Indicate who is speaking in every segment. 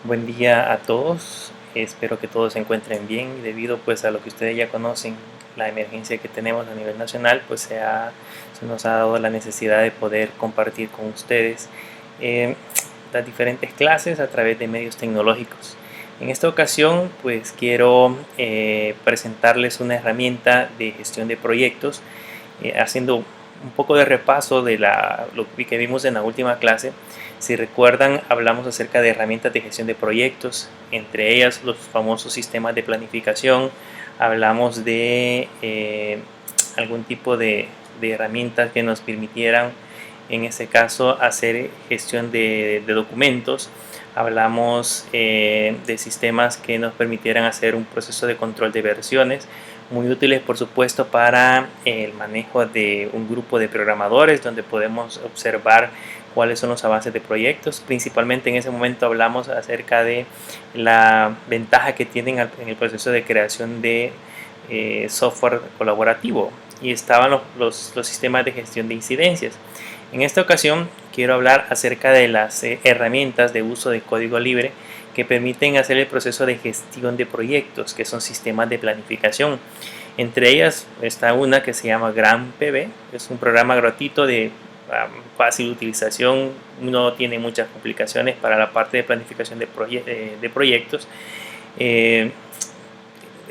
Speaker 1: Buen día a todos, espero que todos se encuentren bien y debido pues a lo que ustedes ya conocen, la emergencia que tenemos a nivel nacional, pues se nos ha dado la necesidad de poder compartir con ustedes eh, las diferentes clases a través de medios tecnológicos. En esta ocasión pues quiero presentarles una herramienta de gestión de proyectos, haciendo un poco de repaso de lo que vimos en la última clase. Si recuerdan, hablamos acerca de herramientas de gestión de proyectos, entre ellas los famosos sistemas de planificación. Hablamos de algún tipo de herramientas que nos permitieran, en este caso, hacer gestión de documentos. Hablamos de sistemas que nos permitieran hacer un proceso de control de versiones, muy útiles por supuesto para el manejo de un grupo de programadores, donde podemos observar cuáles son los avances de proyectos. Principalmente en ese momento hablamos acerca de la ventaja que tienen en el proceso de creación de software colaborativo, y estaban los sistemas de gestión de incidencias. En esta ocasión quiero hablar acerca de las herramientas de uso de código libre que permiten hacer el proceso de gestión de proyectos, que son sistemas de planificación. Entre ellas está una que se llama GrandPB, es un programa gratuito de fácil utilización, no tiene muchas complicaciones para la parte de planificación de proyectos.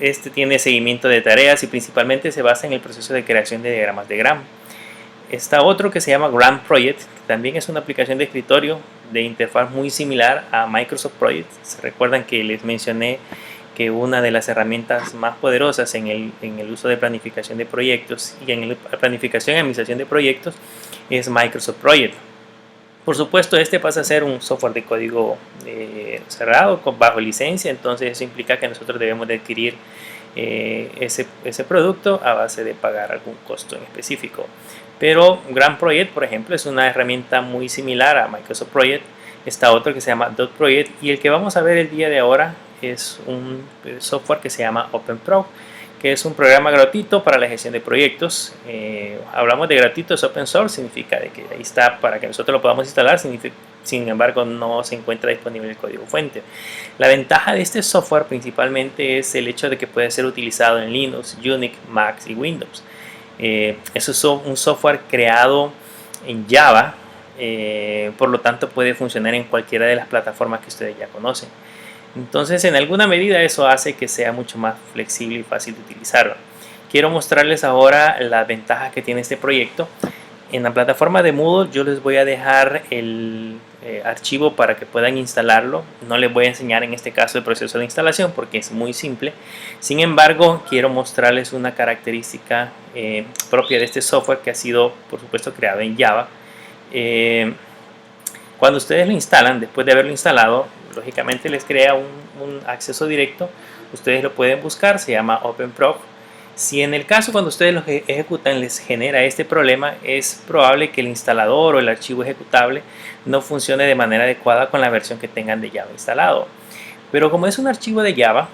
Speaker 1: Este tiene seguimiento de tareas y principalmente se basa en el proceso de creación de diagramas de Gram. Está otro que se llama Grand Project, que también es una aplicación de escritorio de interfaz muy similar a Microsoft Project. ¿Se recuerdan que les mencioné que una de las herramientas más poderosas en el uso de planificación de proyectos y en la planificación y administración de proyectos es Microsoft Project? Por supuesto, este pasa a ser un software de código cerrado, bajo licencia, entonces eso implica que nosotros debemos de adquirir ese producto a base de pagar algún costo en específico. Pero Grand Project, por ejemplo, es una herramienta muy similar a Microsoft Project. Está otro que se llama Dot Project, y el que vamos a ver el día de ahora es un software que se llama OpenPro, que es un programa gratuito para la gestión de proyectos. Hablamos de gratuito, es open source, significa de que ahí está para que nosotros lo podamos instalar, sin embargo no se encuentra disponible el código fuente. La ventaja de este software principalmente es el hecho de que puede ser utilizado en Linux, Unix, Mac y Windows. Eso es un software creado en Java, por lo tanto puede funcionar en cualquiera de las plataformas que ustedes ya conocen. Entonces, en alguna medida eso hace que sea mucho más flexible y fácil de utilizar. Quiero mostrarles ahora las ventajas que tiene este proyecto. En la plataforma de Moodle yo les voy a dejar el archivo para que puedan instalarlo. No les voy a enseñar en este caso el proceso de instalación porque es muy simple. Sin embargo, quiero mostrarles una característica propia de este software, que ha sido, por supuesto, creado en Java. Cuando ustedes lo instalan, después de haberlo instalado, lógicamente les crea un acceso directo. Ustedes lo pueden buscar, se llama OpenProg. Si en el caso cuando ustedes lo ejecutan les genera este problema, es probable que el instalador o el archivo ejecutable no funcione de manera adecuada con la versión que tengan de Java instalado. Pero como es un archivo de Java,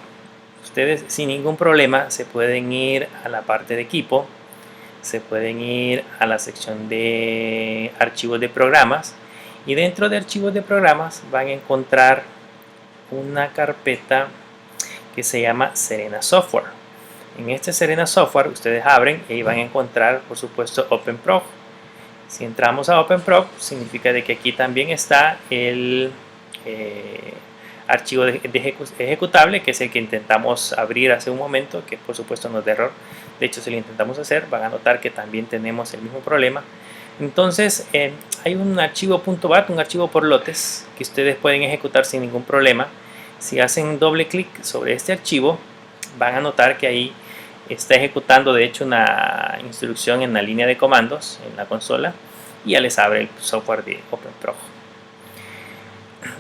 Speaker 1: ustedes sin ningún problema se pueden ir a la parte de equipo, se pueden ir a la sección de archivos de programas, y dentro de archivos de programas van a encontrar una carpeta que se llama Serena Software. En este Serena Software ustedes abren y van a encontrar, por supuesto, OpenProg. Si entramos a OpenProg, significa de que aquí también está el archivo de ejecutable, que es el que intentamos abrir hace un momento, que por supuesto nos da error. De hecho, si lo intentamos hacer, van a notar que también tenemos el mismo problema. Entonces hay un archivo .bat, un archivo por lotes, que ustedes pueden ejecutar sin ningún problema. Si hacen doble clic sobre este archivo, van a notar que ahí está ejecutando de hecho una instrucción en la línea de comandos en la consola, y ya les abre el software de OpenProg.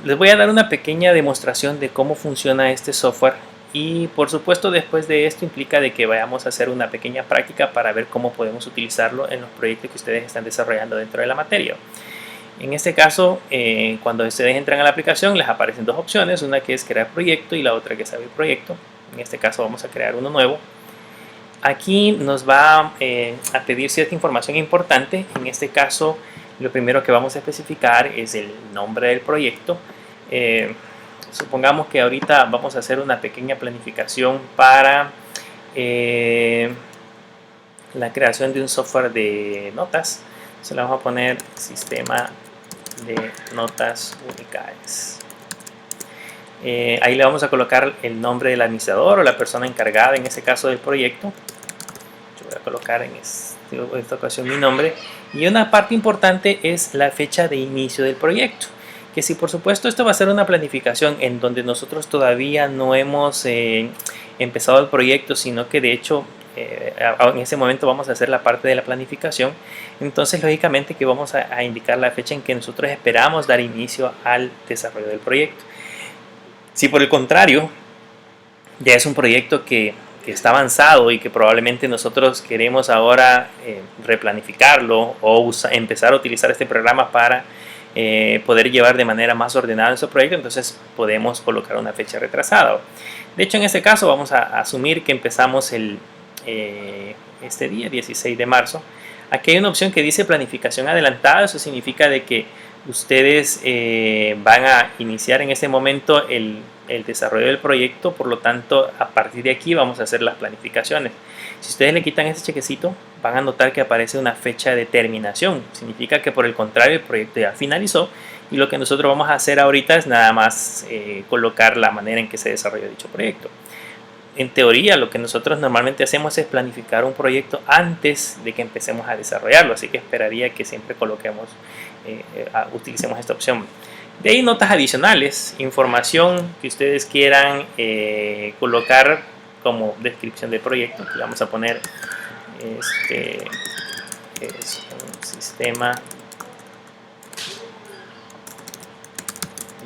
Speaker 1: Les voy a dar una pequeña demostración de cómo funciona este software, y por supuesto después de esto implica de que vayamos a hacer una pequeña práctica para ver cómo podemos utilizarlo en los proyectos que ustedes están desarrollando dentro de la materia. En este caso, cuando ustedes entran a la aplicación les aparecen dos opciones, una que es crear proyecto y la otra que es abrir proyecto. En este caso vamos a crear uno nuevo. Aquí nos va a pedir cierta información importante. En este caso lo primero que vamos a especificar es el nombre del proyecto. supongamos que ahorita vamos a hacer una pequeña planificación para la creación de un software de notas. Se le vamos a poner sistema de notas unicales. Ahí le vamos a colocar el nombre del administrador o la persona encargada en ese caso del proyecto. Yo voy a colocar en esta ocasión mi nombre, y una parte importante es la fecha de inicio del proyecto, que si por supuesto esto va a ser una planificación en donde nosotros todavía no hemos empezado el proyecto, sino que de hecho en ese momento vamos a hacer la parte de la planificación, entonces lógicamente que vamos a indicar la fecha en que nosotros esperamos dar inicio al desarrollo del proyecto. Si por el contrario ya es un proyecto que está avanzado y que probablemente nosotros queremos ahora replanificarlo o empezar a utilizar este programa para poder llevar de manera más ordenada nuestro proyecto, entonces podemos colocar una fecha retrasada. De hecho, en este caso vamos a asumir que empezamos este día 16 de marzo. Aquí hay una opción que dice planificación adelantada. Eso significa de que ustedes van a iniciar en este momento el desarrollo del proyecto, por lo tanto a partir de aquí vamos a hacer las planificaciones. Si ustedes le quitan ese chequecito, van a notar que aparece una fecha de terminación. Significa que por el contrario el proyecto ya finalizó, y lo que nosotros vamos a hacer ahorita es nada más colocar la manera en que se desarrolló dicho proyecto. En teoría, lo que nosotros normalmente hacemos es planificar un proyecto antes de que empecemos a desarrollarlo, así que esperaría que siempre utilicemos esta opción. De ahí notas adicionales, información que ustedes quieran colocar como descripción del proyecto. Aquí vamos a poner este es un sistema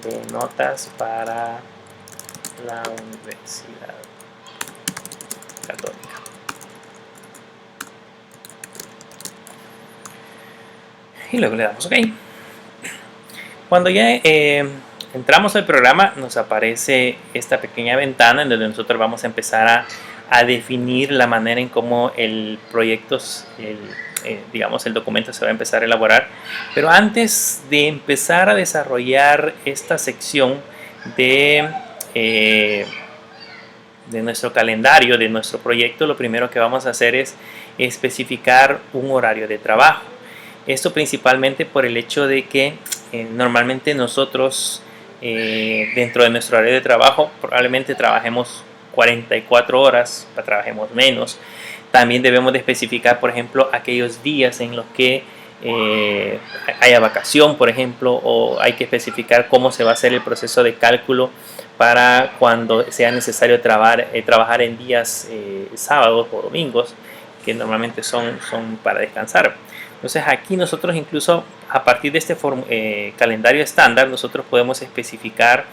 Speaker 1: de notas para la Universidad Católica. Y luego le damos OK. Cuando ya entramos al programa, nos aparece esta pequeña ventana en donde nosotros vamos a empezar a definir la manera en cómo el proyecto, digamos, el documento se va a empezar a elaborar. Pero antes de empezar a desarrollar esta sección de nuestro calendario, de nuestro proyecto, lo primero que vamos a hacer es especificar un horario de trabajo. Esto principalmente por el hecho de que normalmente nosotros dentro de nuestro horario de trabajo probablemente trabajemos 44 horas, trabajemos menos. También debemos de especificar, por ejemplo, aquellos días en los que haya vacación, por ejemplo, o hay que especificar cómo se va a hacer el proceso de cálculo para cuando sea necesario trabajar en días sábados o domingos, que normalmente son para descansar. Entonces aquí nosotros incluso a partir de este calendario estándar nosotros podemos especificar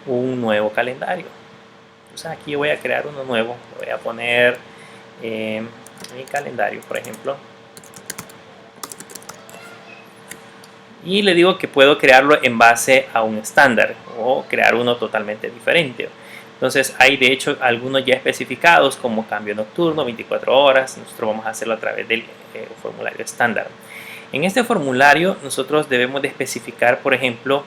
Speaker 1: un nuevo calendario. Entonces aquí yo voy a crear uno nuevo, voy a poner mi calendario, por ejemplo, y le digo que puedo crearlo en base a un estándar o crear uno totalmente diferente. Entonces hay de hecho algunos ya especificados como cambio nocturno, 24 horas. Nosotros vamos a hacerlo a través del formulario estándar. En este formulario nosotros debemos de especificar, por ejemplo,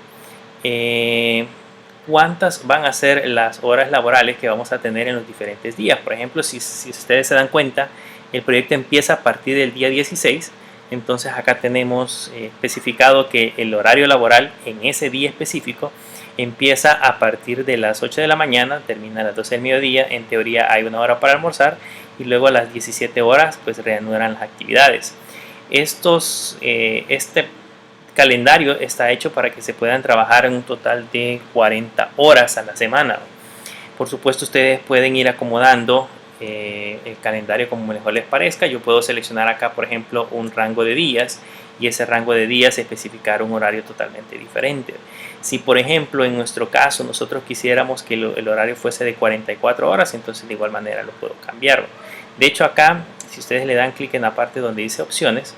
Speaker 1: cuántas van a ser las horas laborales que vamos a tener en los diferentes días. Por ejemplo, si ustedes se dan cuenta, el proyecto empieza a partir del día 16. Entonces acá tenemos especificado que el horario laboral en ese día específico empieza a partir de las 8 de la mañana, termina a las 12 del mediodía. En teoría hay una hora para almorzar y luego a las 17 horas pues reanudan las actividades. Este calendario está hecho para que se puedan trabajar en un total de 40 horas a la semana. Por supuesto, ustedes pueden ir acomodando el calendario como mejor les parezca. Yo puedo seleccionar acá, por ejemplo, un rango de días y ese rango de días especificar un horario totalmente diferente. Si, por ejemplo, en nuestro caso nosotros quisiéramos que el horario fuese de 44 horas, entonces de igual manera lo puedo cambiar. De hecho, acá, si ustedes le dan clic en la parte donde dice opciones,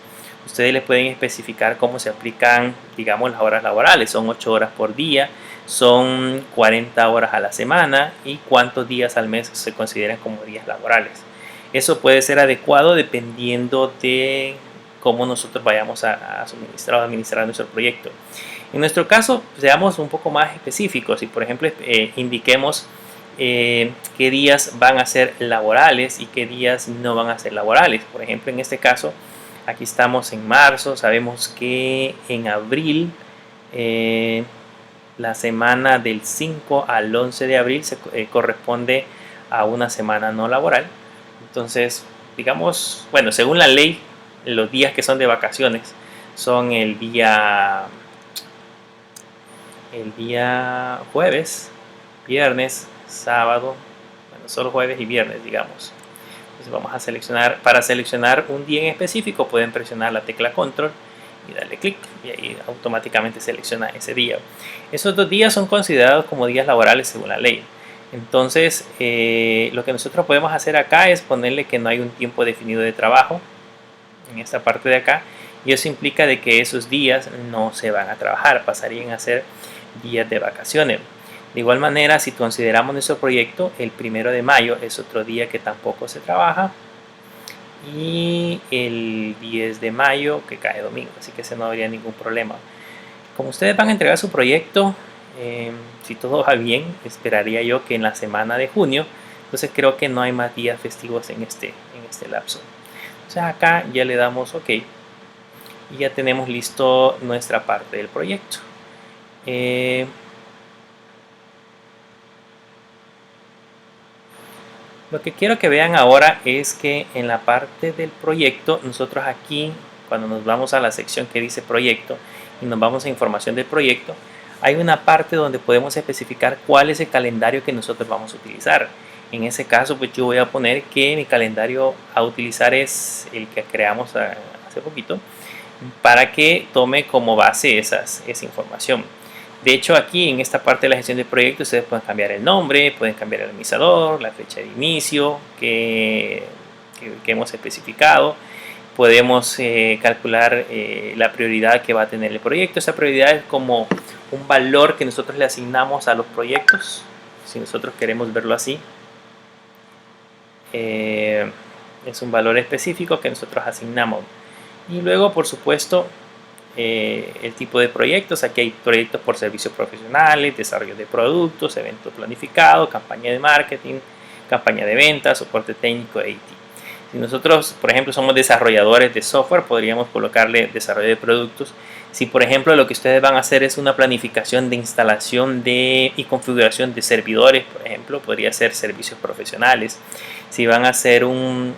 Speaker 1: ustedes les pueden especificar cómo se aplican, digamos, las horas laborales. Son 8 horas por día, son 40 horas a la semana y cuántos días al mes se consideran como días laborales. Eso puede ser adecuado dependiendo de cómo nosotros vayamos a suministrar o administrar nuestro proyecto. En nuestro caso, seamos un poco más específicos y, por ejemplo, indiquemos qué días van a ser laborales y qué días no van a ser laborales. Por ejemplo, en este caso, aquí estamos en marzo, sabemos que en abril, la semana del 5 al 11 de abril corresponde a una semana no laboral. Entonces, digamos, bueno, según la ley, los días que son de vacaciones son el día jueves, viernes, sábado, bueno, solo jueves y viernes, digamos. Entonces vamos a seleccionar, para seleccionar un día en específico pueden presionar la tecla control y darle clic y ahí automáticamente selecciona ese día. Esos 2 días son considerados como días laborales según la ley. Entonces lo que nosotros podemos hacer acá es ponerle que no hay un tiempo definido de trabajo en esta parte de acá, y eso implica de que esos días no se van a trabajar, pasarían a ser días de vacaciones. De igual manera, si consideramos nuestro proyecto, el 1 de mayo es otro día que tampoco se trabaja, y el 10 de mayo que cae domingo, así que ese no habría ningún problema. Como ustedes van a entregar su proyecto, si todo va bien, esperaría yo que en la semana de junio, entonces creo que no hay más días festivos en este lapso. Entonces acá ya le damos OK y ya tenemos listo nuestra parte del proyecto. Lo que quiero que vean ahora es que en la parte del proyecto, nosotros aquí, cuando nos vamos a la sección que dice proyecto y nos vamos a información del proyecto, hay una parte donde podemos especificar cuál es el calendario que nosotros vamos a utilizar. En ese caso, pues yo voy a poner que mi calendario a utilizar es el que creamos hace poquito, para que tome como base esa información. De hecho, aquí en esta parte de la gestión del proyecto ustedes pueden cambiar el nombre, pueden cambiar el administrador, la fecha de inicio que hemos especificado. Podemos calcular la prioridad que va a tener el proyecto. Esa prioridad es como un valor que nosotros le asignamos a los proyectos, si nosotros queremos verlo así. Es un valor específico que nosotros asignamos. Y luego, por supuesto, el tipo de proyectos. Aquí hay proyectos por servicios profesionales, desarrollo de productos, evento planificado, campaña de marketing, campaña de ventas, soporte técnico e IT. Si nosotros, por ejemplo, somos desarrolladores de software, podríamos colocarle desarrollo de productos. Si, por ejemplo, lo que ustedes van a hacer es una planificación de instalación y configuración de servidores, por ejemplo, podría ser servicios profesionales. Si van a hacer una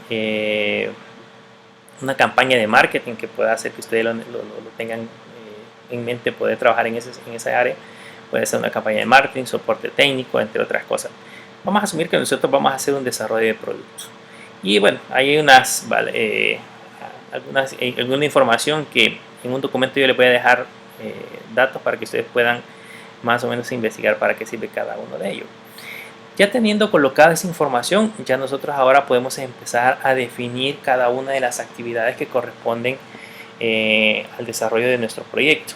Speaker 1: campaña de marketing que pueda hacer que ustedes lo tengan en mente, poder trabajar en esa área, puede ser una campaña de marketing, soporte técnico, entre otras cosas. Vamos a asumir que nosotros vamos a hacer un desarrollo de productos. Y bueno, hay alguna información que en un documento yo les voy a dejar datos para que ustedes puedan más o menos investigar para qué sirve cada uno de ellos. Ya teniendo colocada esa información, ya nosotros ahora podemos empezar a definir cada una de las actividades que corresponden al desarrollo de nuestro proyecto.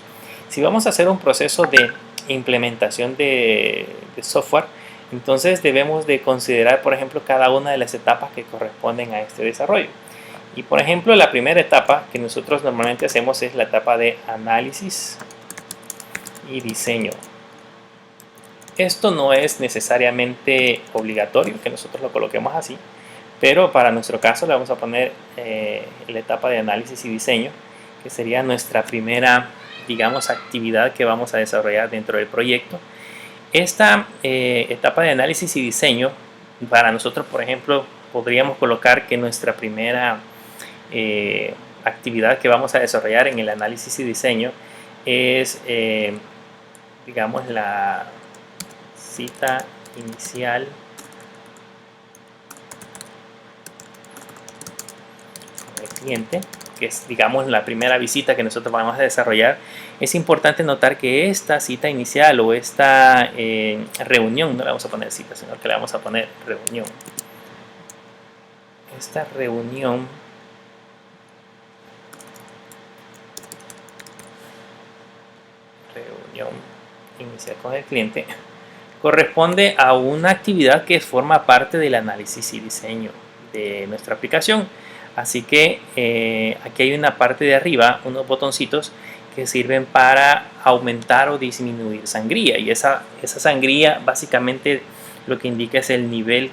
Speaker 1: Si vamos a hacer un proceso de implementación de software, entonces debemos de considerar, por ejemplo, cada una de las etapas que corresponden a este desarrollo. Y por ejemplo, la primera etapa que nosotros normalmente hacemos es la etapa de análisis y diseño. Esto no es necesariamente obligatorio que nosotros lo coloquemos así, pero para nuestro caso le vamos a poner la etapa de análisis y diseño, que sería nuestra primera, digamos, actividad que vamos a desarrollar dentro del proyecto. Esta etapa de análisis y diseño, para nosotros, por ejemplo, podríamos colocar que nuestra primera actividad que vamos a desarrollar en el análisis y diseño es, digamos, la cita inicial con el cliente, que es, digamos, la primera visita que nosotros vamos a desarrollar. Es importante notar que esta cita inicial o esta reunión, no le vamos a poner cita, sino que le vamos a poner reunión. Esta reunión inicial con el cliente corresponde a una actividad que forma parte del análisis y diseño de nuestra aplicación. Así que aquí hay una parte de arriba, unos botoncitos que sirven para aumentar o disminuir sangría, y esa sangría básicamente lo que indica es el nivel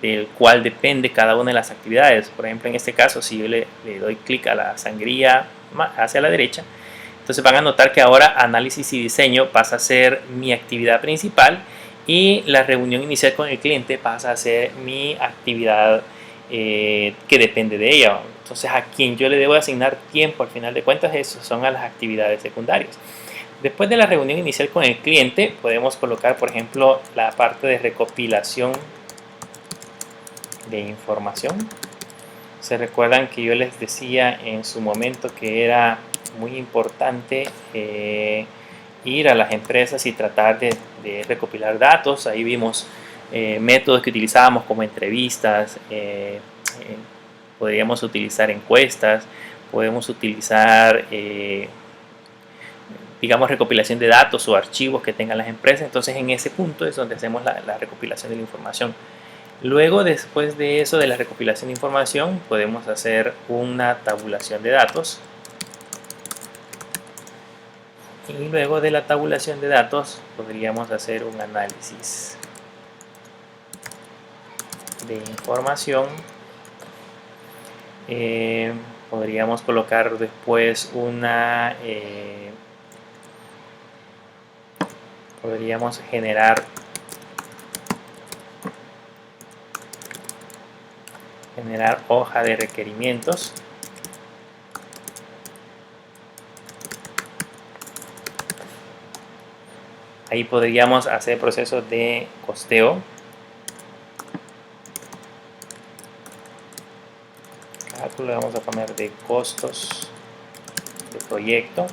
Speaker 1: del cual depende cada una de las actividades. Por ejemplo, en este caso, si yo le doy clic a la sangría hacia la derecha, entonces van a notar que ahora análisis y diseño pasa a ser mi actividad principal y la reunión inicial con el cliente pasa a ser mi actividad que depende de ella. Entonces, a quien yo le debo asignar tiempo al final de cuentas, eso son a las actividades secundarias. Después de la reunión inicial con el cliente, podemos colocar, por ejemplo, la parte de recopilación de información. Se recuerdan que yo les decía en su momento que era muy importante ir a las empresas y tratar de recopilar datos. Ahí vimos métodos que utilizábamos como entrevistas, podríamos utilizar encuestas, podemos utilizar digamos recopilación de datos o archivos que tengan las empresas. Entonces en ese punto es donde hacemos la recopilación de la información. Luego, después de eso, de la recopilación de información, podemos hacer una tabulación de datos. Y luego de la tabulación de datos, podríamos hacer un análisis de información. Podríamos colocar después podríamos generar hoja de requerimientos. Ahí podríamos hacer procesos de costeo. Cálculo, vamos a poner de costos de proyecto.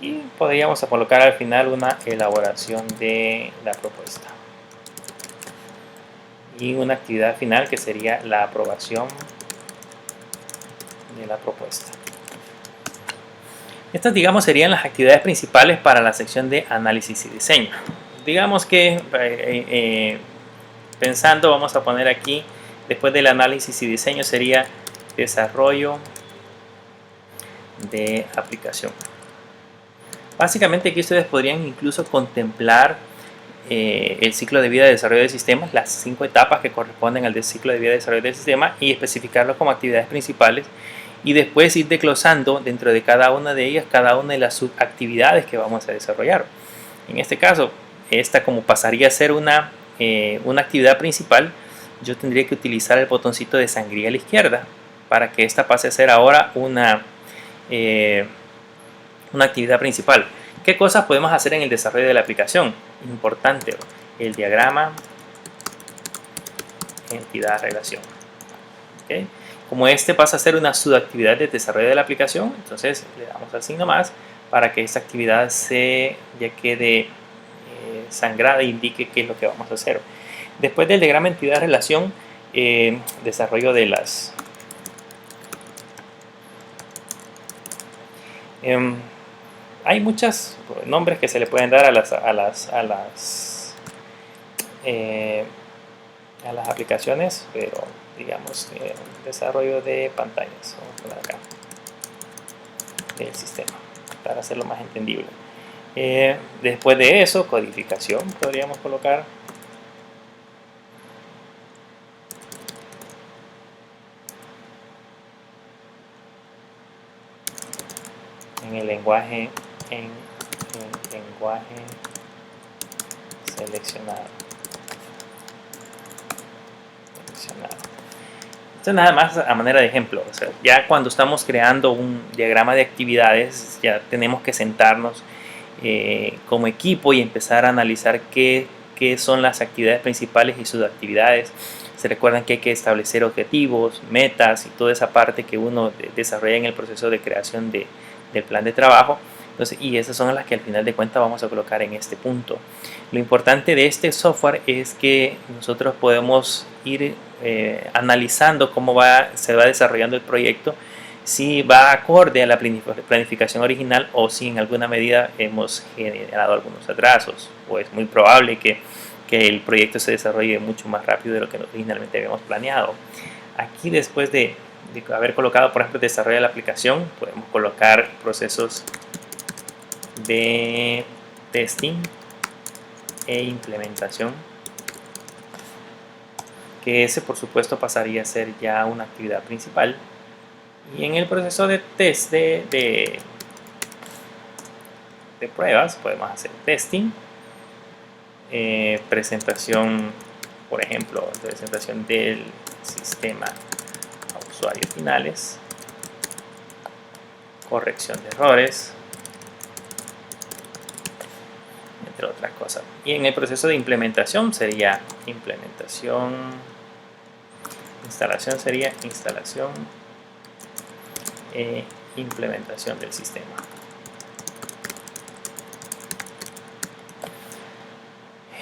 Speaker 1: Y podríamos colocar al final una elaboración de la propuesta. Y una actividad final que sería la aprobación de la propuesta. Estas, digamos, serían las actividades principales para la sección de análisis y diseño. Digamos que pensando, vamos a poner aquí, después del análisis y diseño sería desarrollo de aplicación. Básicamente aquí ustedes podrían incluso contemplar el ciclo de vida de desarrollo de sistemas, las 5 etapas que corresponden al ciclo de vida de desarrollo del sistema, y especificarlo como actividades principales, y después ir desglosando dentro de cada una de ellas cada una de las subactividades que vamos a desarrollar. En este caso, esta como pasaría a ser una actividad principal, yo tendría que utilizar el botoncito de sangría a la izquierda para que esta pase a ser ahora una actividad principal. ¿Qué cosas podemos hacer en el desarrollo de la aplicación? Importante, el diagrama, entidad, relación. ¿Okay? Como este pasa a ser una subactividad de desarrollo de la aplicación, entonces le damos al signo más para que esta actividad ya quede sangrada e indique qué es lo que vamos a hacer. Después del diagrama entidad, relación, desarrollo de las... hay muchos nombres que se le pueden dar a las aplicaciones, pero digamos desarrollo de pantallas, vamos a poner acá, del sistema, para hacerlo más entendible. Después de eso, codificación podríamos colocar. En el lenguaje seleccionado. Esto es nada más a manera de ejemplo. O sea, ya cuando estamos creando un diagrama de actividades, ya tenemos que sentarnos como equipo y empezar a analizar qué son las actividades principales y sus actividades. Se recuerdan que hay que establecer objetivos, metas y toda esa parte que uno desarrolla en el proceso de creación del plan de trabajo. Entonces, y esas son las que al final de cuentas vamos a colocar en este punto. Lo importante de este software es que nosotros podemos ir analizando cómo se va desarrollando el proyecto, si va acorde a la planificación original o si en alguna medida hemos generado algunos atrasos, o es muy probable que el proyecto se desarrolle mucho más rápido de lo que originalmente habíamos planeado. Aquí, después de de haber colocado, por ejemplo, desarrollo de la aplicación, podemos colocar procesos de testing e implementación, que ese por supuesto pasaría a ser ya una actividad principal. Y en el proceso de test de pruebas podemos hacer testing, presentación, por ejemplo, presentación del sistema a usuarios finales, corrección de errores, entre otras cosas. Y en el proceso de implementación sería implementación, instalación sería instalación e implementación del sistema.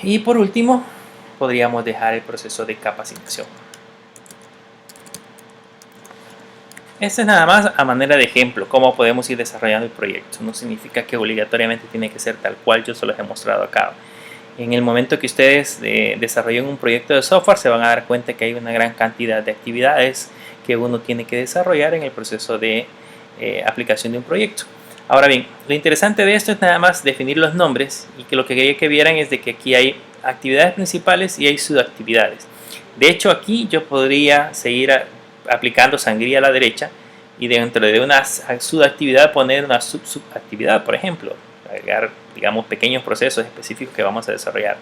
Speaker 1: Y por último, podríamos dejar el proceso de capacitación. Este es nada más a manera de ejemplo, cómo podemos ir desarrollando el proyecto. No significa que obligatoriamente tiene que ser tal cual yo se los he mostrado acá. En el momento que ustedes desarrollen un proyecto de software, se van a dar cuenta que hay una gran cantidad de actividades que uno tiene que desarrollar en el proceso de aplicación de un proyecto. Ahora bien, lo interesante de esto es nada más definir los nombres, y que lo que quería que vieran es de que aquí hay actividades principales y hay subactividades. De hecho, aquí yo podría seguir aplicando sangría a la derecha y dentro de una subactividad poner una subactividad, por ejemplo, agregar, digamos, pequeños procesos específicos que vamos a desarrollar.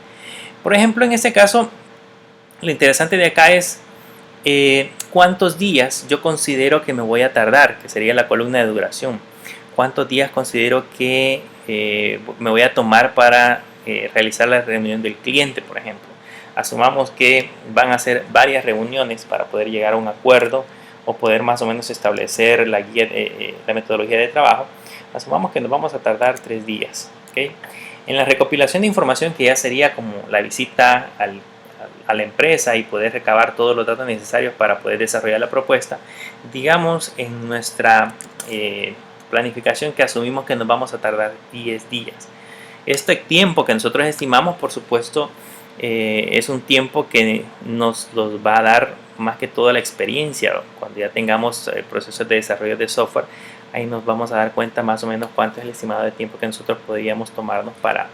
Speaker 1: Por ejemplo, en este caso, lo interesante de acá es cuántos días yo considero que me voy a tardar, que sería la columna de duración. Cuántos días considero que me voy a tomar para realizar la reunión del cliente, por ejemplo. Asumamos que van a ser varias reuniones para poder llegar a un acuerdo o poder más o menos establecer la guía, la metodología de trabajo. Asumamos que nos vamos a tardar 3 días. ¿Okay? En la recopilación de información, que ya sería como la visita a la empresa y poder recabar todos los datos necesarios para poder desarrollar la propuesta, digamos en nuestra planificación que asumimos que nos vamos a tardar 10 días. Este tiempo que nosotros estimamos, por supuesto, es un tiempo que nos los va a dar más que todo la experiencia. Cuando ya tengamos procesos de desarrollo de software, ahí nos vamos a dar cuenta más o menos cuánto es el estimado de tiempo que nosotros podríamos tomarnos para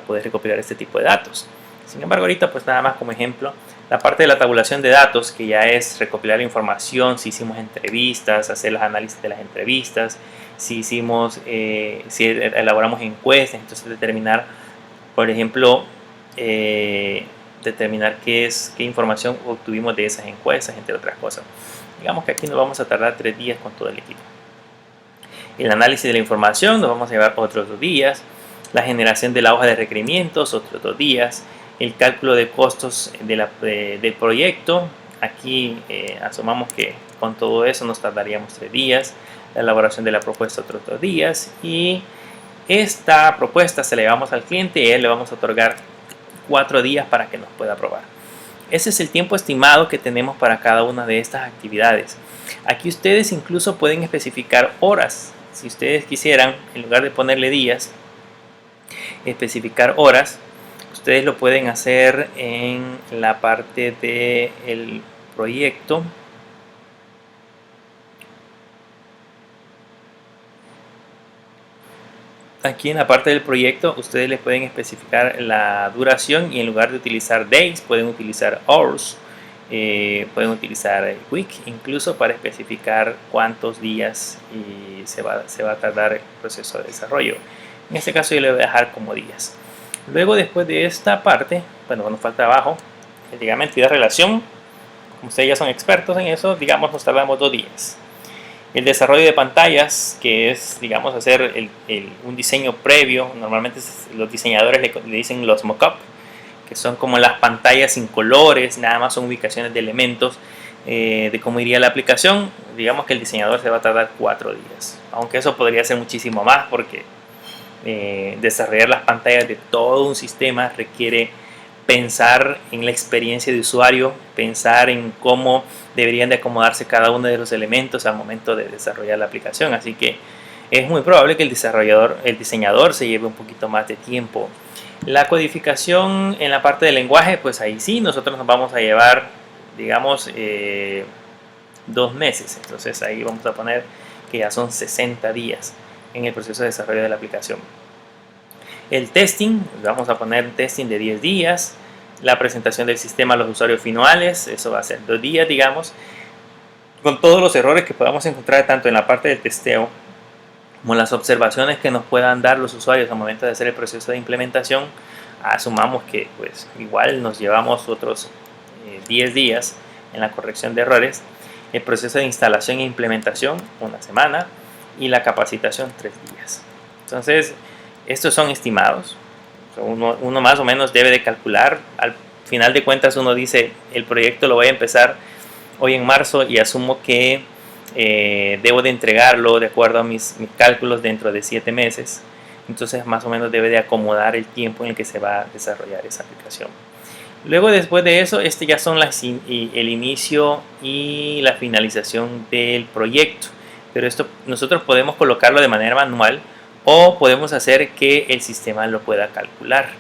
Speaker 1: poder recopilar este tipo de datos. Sin embargo, ahorita pues nada más como ejemplo, la parte de la tabulación de datos, que ya es recopilar información, si hicimos entrevistas, hacer los análisis de las entrevistas, si hicimos, si elaboramos encuestas, entonces determinar, por ejemplo, determinar qué información obtuvimos de esas encuestas, entre otras cosas. Digamos que aquí nos vamos a tardar 3 días con todo el equipo. El análisis de la información nos vamos a llevar otros 2 días. La generación de la hoja de requerimientos, otros 2 días. El cálculo de costos del proyecto. Aquí asumamos que con todo eso nos tardaríamos 3 días. La elaboración de la propuesta, otros 2 días. Y esta propuesta se la llevamos al cliente y a él le vamos a otorgar 4 días para que nos pueda aprobar. Ese es el tiempo estimado que tenemos para cada una de estas actividades. Aquí ustedes incluso pueden especificar horas. Si ustedes quisieran, en lugar de ponerle días, especificar horas, ustedes lo pueden hacer en la parte del proyecto. Aquí en la parte del proyecto ustedes le pueden especificar la duración y en lugar de utilizar days pueden utilizar hours, pueden utilizar week incluso para especificar cuántos días se va a tardar el proceso de desarrollo. En este caso yo le voy a dejar como días. Luego, después de esta parte, bueno, nos falta abajo el ligamento y la relación. Como ustedes ya son expertos en eso, digamos nos tardamos 2 días. El desarrollo de pantallas, que es, digamos, hacer un diseño previo. Normalmente los diseñadores le dicen los mock-up, que son como las pantallas sin colores, nada más son ubicaciones de elementos de cómo iría la aplicación. Digamos que el diseñador se va a tardar 4 días, aunque eso podría ser muchísimo más porque desarrollar las pantallas de todo un sistema requiere pensar en la experiencia de usuario, pensar en cómo deberían de acomodarse cada uno de los elementos al momento de desarrollar la aplicación. Así que es muy probable que el diseñador se lleve un poquito más de tiempo. La codificación en la parte del lenguaje, pues ahí sí, nosotros nos vamos a llevar, digamos, 2 meses. Entonces ahí vamos a poner que ya son 60 días en el proceso de desarrollo de la aplicación. El testing, vamos a poner testing de 10 días. La presentación del sistema a los usuarios finales, eso va a ser 2 días, digamos, con todos los errores que podamos encontrar tanto en la parte del testeo como las observaciones que nos puedan dar los usuarios al momento de hacer el proceso de implementación. Asumamos que pues igual nos llevamos otros 10 días en la corrección de errores. El proceso de instalación e implementación, 1 semana, y la capacitación, 3 días. Entonces, estos son estimados. Uno más o menos debe de calcular. Al final de cuentas uno dice, el proyecto lo voy a empezar hoy en marzo y asumo que debo de entregarlo de acuerdo a mis cálculos dentro de 7 meses. Entonces más o menos debe de acomodar el tiempo en el que se va a desarrollar esa aplicación. Luego, después de eso, ya son el inicio y la finalización del proyecto. Pero esto nosotros podemos colocarlo de manera manual o podemos hacer que el sistema lo pueda calcular.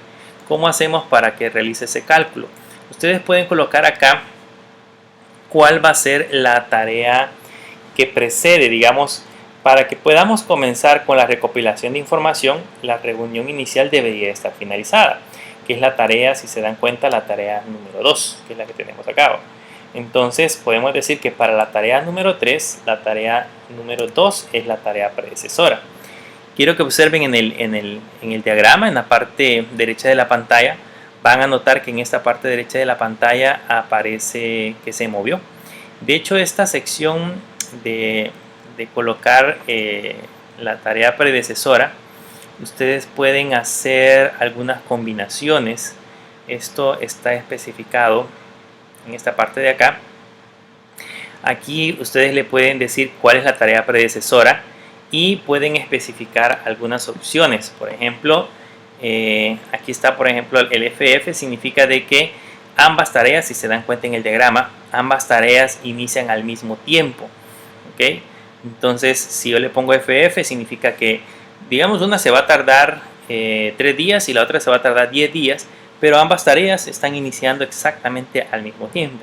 Speaker 1: ¿Cómo hacemos para que realice ese cálculo? Ustedes pueden colocar acá cuál va a ser la tarea que precede, digamos, para que podamos comenzar con la recopilación de información. La reunión inicial debería estar finalizada, que es la tarea, si se dan cuenta, la tarea número 2, que es la que tenemos acá. Entonces podemos decir que para la tarea número 3, la tarea número 2 es la tarea predecesora. Quiero que observen en el diagrama, en la parte derecha de la pantalla, van a notar que en esta parte derecha de la pantalla aparece que se movió. De hecho, esta sección de colocar la tarea predecesora, ustedes pueden hacer algunas combinaciones. Esto está especificado en esta parte de acá. Aquí ustedes le pueden decir cuál es la tarea predecesora y pueden especificar algunas opciones. Por ejemplo, aquí está, por ejemplo, el FF significa de que ambas tareas, si se dan cuenta en el diagrama, ambas tareas inician al mismo tiempo. ¿Ok? Entonces, si yo le pongo FF, significa que, digamos, una se va a tardar 3 días y la otra se va a tardar 10 días, pero ambas tareas están iniciando exactamente al mismo tiempo.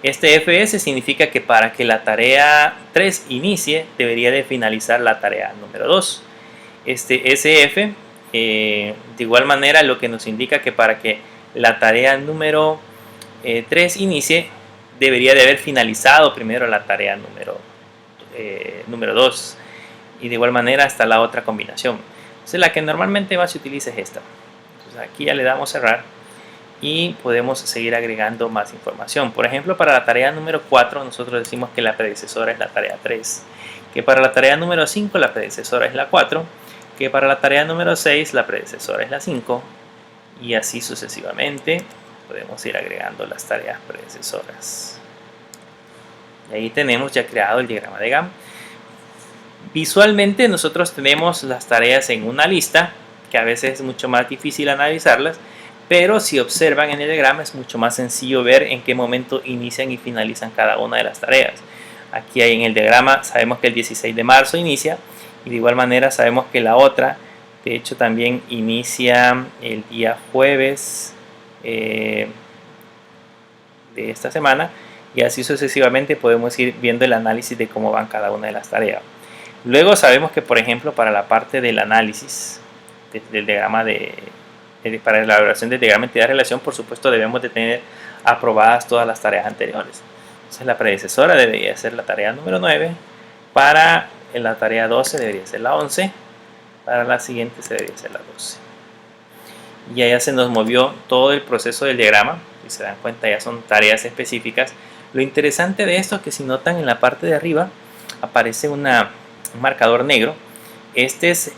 Speaker 1: Este FS significa que para que la tarea 3 inicie, debería de finalizar la tarea número 2. Este SF, de igual manera, lo que nos indica que para que la tarea número 3 inicie, debería de haber finalizado primero la tarea número 2. Y de igual manera hasta la otra combinación. Entonces, la que normalmente más se utiliza es esta. Entonces, aquí ya le damos cerrar y podemos seguir agregando más información. Por ejemplo, para la tarea número 4 nosotros decimos que la predecesora es la tarea 3, que para la tarea número 5 la predecesora es la 4, que para la tarea número 6 la predecesora es la 5, y así sucesivamente podemos ir agregando las tareas predecesoras. Y ahí tenemos ya creado el diagrama de Gantt. Visualmente nosotros tenemos las tareas en una lista, que a veces es mucho más difícil analizarlas, pero si observan en el diagrama es mucho más sencillo ver en qué momento inician y finalizan cada una de las tareas. Aquí en el diagrama sabemos que el 16 de marzo inicia, y de igual manera sabemos que la otra, de hecho, también inicia el día jueves de esta semana, y así sucesivamente podemos ir viendo el análisis de cómo van cada una de las tareas. Luego sabemos que, por ejemplo, para la parte del análisis del diagrama para la elaboración del diagrama de entidad de relación, por supuesto debemos de tener aprobadas todas las tareas anteriores. Entonces la predecesora debería ser la tarea número 9, para la tarea 12 debería ser la 11, para la siguiente se debería ser la 12. Y ya se nos movió todo el proceso del diagrama, si se dan cuenta ya son tareas específicas. Lo interesante de esto es que si notan en la parte de arriba aparece un marcador negro. Este es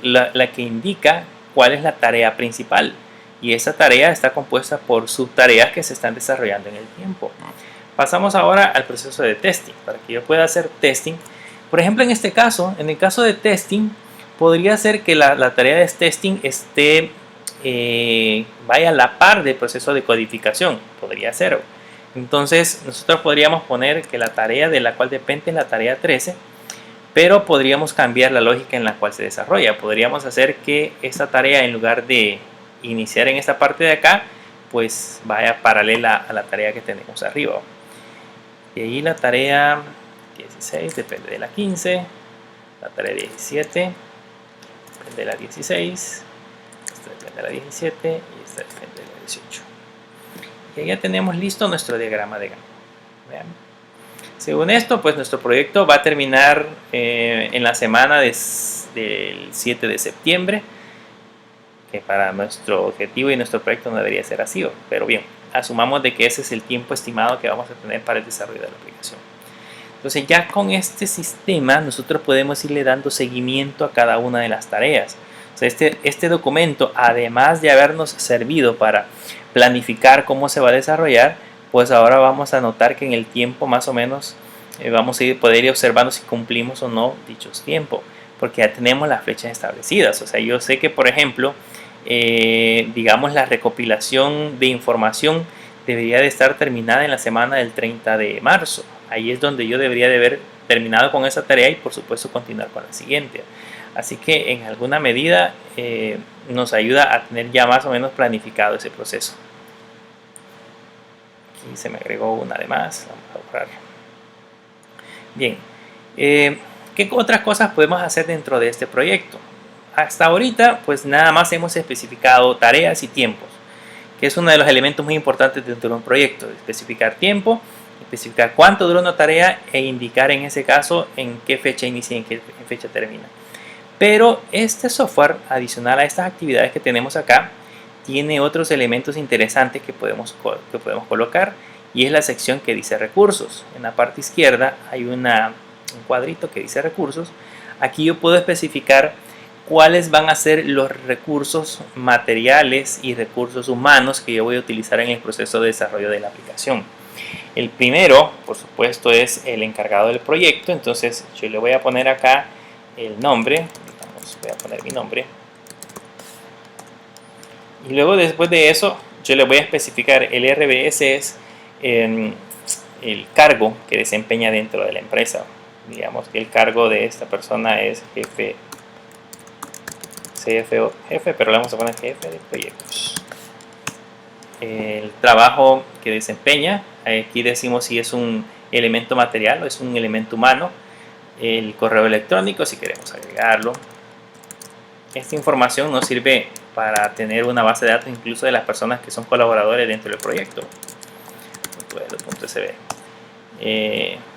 Speaker 1: la que indica cuál es la tarea principal, y esa tarea está compuesta por subtareas que se están desarrollando en el tiempo. Pasamos ahora al proceso de testing. Para que yo pueda hacer testing, por ejemplo, en este caso, en el caso de testing, podría ser que la tarea de testing vaya a la par del proceso de codificación, podría ser. Entonces nosotros podríamos poner que la tarea de la cual depende es la tarea 13, pero podríamos cambiar la lógica en la cual se desarrolla. Podríamos hacer que esta tarea, en lugar de iniciar en esta parte de acá, pues vaya paralela a la tarea que tenemos arriba. Y ahí la tarea 16 depende de la 15, la tarea 17 depende de la 16, esta depende de la 17 y esta depende de la 18. Y ahí ya tenemos listo nuestro diagrama de Gantt. Vean. Según esto, pues nuestro proyecto va a terminar en la semana del 7 de septiembre, que para nuestro objetivo y nuestro proyecto no debería ser así, pero bien, asumamos de que ese es el tiempo estimado que vamos a tener para el desarrollo de la aplicación. Entonces ya con este sistema nosotros podemos irle dando seguimiento a cada una de las tareas. O sea, este documento, además de habernos servido para planificar cómo se va a desarrollar, pues ahora vamos a notar que en el tiempo más o menos vamos a poder ir observando si cumplimos o no dichos tiempos, porque ya tenemos las flechas establecidas. O sea, yo sé que, por ejemplo, digamos, la recopilación de información debería de estar terminada en la semana del 30 de marzo. Ahí es donde yo debería de haber terminado con esa tarea y por supuesto continuar con la siguiente. Así que en alguna medida nos ayuda a tener ya más o menos planificado ese proceso. Aquí se me agregó una de más. Vamos a borrar. Bien, ¿qué otras cosas podemos hacer dentro de este proyecto? Hasta ahorita pues nada más hemos especificado tareas y tiempos, que es uno de los elementos muy importantes dentro de un proyecto: especificar tiempo, especificar cuánto dura una tarea e indicar en ese caso en qué fecha inicia y en qué fecha termina. Pero este software, adicional a estas actividades que tenemos acá, tiene otros elementos interesantes que podemos colocar, y es la sección que dice recursos. En la parte izquierda hay un cuadrito que dice recursos. Aquí yo puedo especificar cuáles van a ser los recursos materiales y recursos humanos que yo voy a utilizar en el proceso de desarrollo de la aplicación. El primero, por supuesto, es el encargado del proyecto. Entonces yo le voy a poner acá el nombre. Voy a poner mi nombre. Y luego, después de eso, yo le voy a especificar el RBS, es el cargo que desempeña dentro de la empresa. Digamos que el cargo de esta persona es jefe, CFO, jefe, pero le vamos a poner jefe de proyectos. El trabajo que desempeña, aquí decimos si es un elemento material o es un elemento humano. El correo electrónico, si queremos agregarlo. Esta información nos sirve para tener una base de datos incluso de las personas que son colaboradores dentro del proyecto. .sb.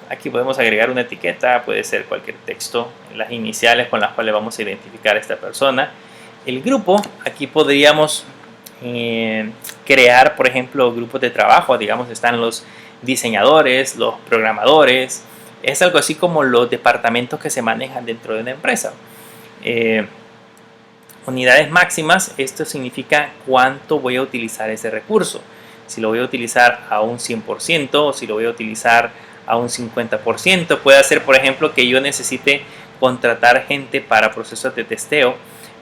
Speaker 1: Aquí podemos agregar una etiqueta, puede ser cualquier texto, las iniciales con las cuales vamos a identificar a esta persona. El grupo, aquí podríamos crear, por ejemplo, grupos de trabajo. Digamos, están los diseñadores, los programadores. Es algo así como los departamentos que se manejan dentro de una empresa. Unidades máximas, esto significa cuánto voy a utilizar ese recurso. Si lo voy a utilizar a un 100% o si lo voy a utilizar a un 50%. Puede ser, por ejemplo, que yo necesite contratar gente para procesos de testeo,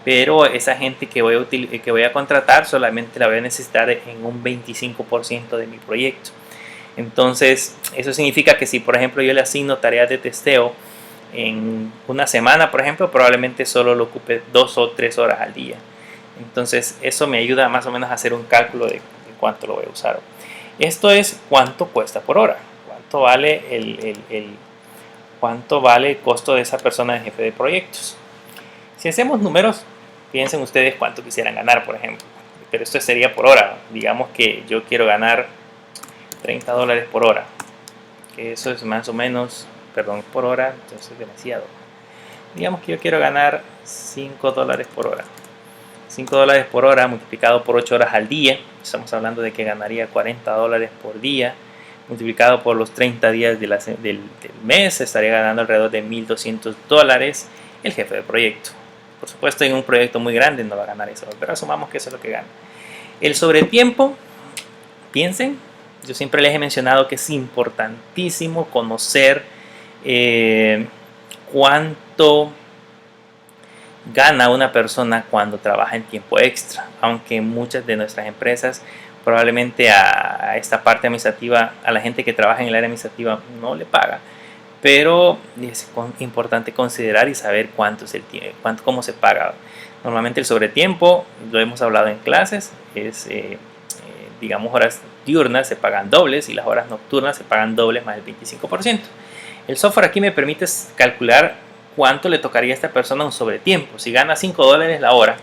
Speaker 1: pero esa gente que voy a contratar solamente la voy a necesitar en un 25% de mi proyecto. Entonces, eso significa que si, por ejemplo, yo le asigno tareas de testeo en una semana, por ejemplo, probablemente solo lo ocupe 2 o 3 horas al día. Entonces eso me ayuda más o menos a hacer un cálculo de cuánto lo voy a usar. Esto es cuánto cuesta por hora, cuánto vale cuánto vale el costo de esa persona de jefe de proyectos. Si hacemos números, piensen ustedes cuánto quisieran ganar, por ejemplo, pero esto sería por hora. Digamos que yo quiero ganar $30 por hora, que eso es más o menos, perdón, por hora, entonces es demasiado. Digamos que yo quiero ganar $5 por hora. $5 por hora multiplicado por 8 horas al día, estamos hablando de que ganaría $40 por día, multiplicado por los 30 días del mes, estaría ganando alrededor de $1,200 el jefe de proyecto. Por supuesto, en un proyecto muy grande no va a ganar eso, pero asumamos que eso es lo que gana. El sobretiempo, piensen, yo siempre les he mencionado que es importantísimo conocer cuánto gana una persona cuando trabaja en tiempo extra, aunque muchas de nuestras empresas probablemente a esta parte administrativa, a la gente que trabaja en el área administrativa no le paga, pero es importante considerar y saber cuánto es el tiempo, cómo se paga. Normalmente el sobretiempo, lo hemos hablado en clases, es digamos horas diurnas se pagan dobles y las horas nocturnas se pagan dobles más el 25%. El software aquí me permite calcular cuánto le tocaría a esta persona un sobretiempo. Si gana $5 la hora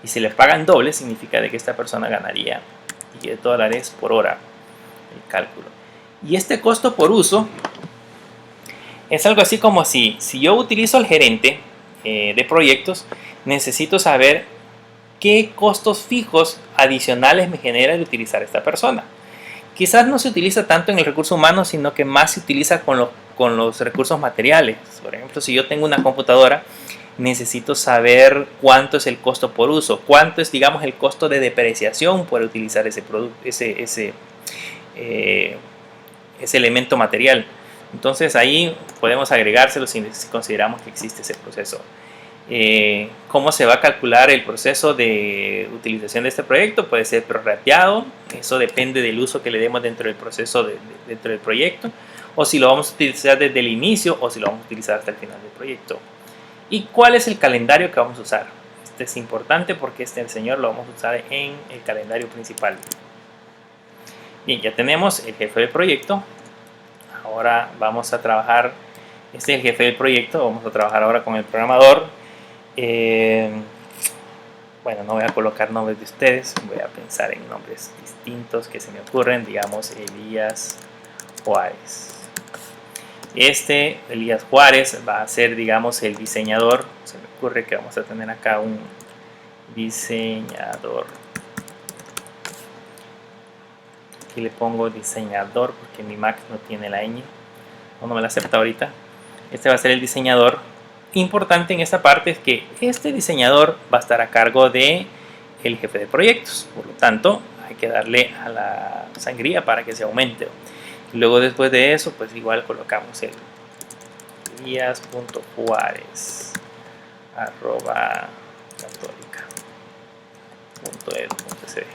Speaker 1: y se le pagan dobles, significa de que esta persona ganaría $10 por hora. El cálculo. Y este costo por uso es algo así como si yo utilizo al gerente de proyectos, necesito saber qué costos fijos adicionales me genera el utilizar esta persona. Quizás no se utiliza tanto en el recurso humano, sino que más se utiliza con los recursos materiales. Por ejemplo, si yo tengo una computadora, necesito saber cuánto es el costo por uso, cuánto es, digamos, el costo de depreciación por utilizar ese producto, ese elemento material. Entonces ahí podemos agregárselo si consideramos que existe ese proceso. ¿Cómo se va a calcular el proceso de utilización de este proyecto? Puede ser prorrateado, eso depende del uso que le demos dentro del proceso, dentro del proyecto, o si lo vamos a utilizar desde el inicio o si lo vamos a utilizar hasta el final del proyecto. ¿Y cuál es el calendario que vamos a usar? Este es importante porque el señor lo vamos a usar en el calendario principal. Bien, ya tenemos el jefe del proyecto. Ahora vamos a trabajar, este es el jefe del proyecto, vamos a trabajar ahora con el programador. Bueno, no voy a colocar nombres de ustedes, voy a pensar en nombres distintos que se me ocurren, digamos Elías Juárez. Elías Juárez va a ser, digamos, el diseñador. Se me ocurre que vamos a tener acá un diseñador. Aquí le pongo diseñador porque mi Mac no tiene la ñ, no me la acepta ahorita. Este va a ser el diseñador. Importante en esta parte es que este diseñador va a estar a cargo de el jefe de proyectos, por lo tanto hay que darle a la sangría para que se aumente. Luego después de eso, pues igual colocamos el elías.juárez@católica.edu.cd.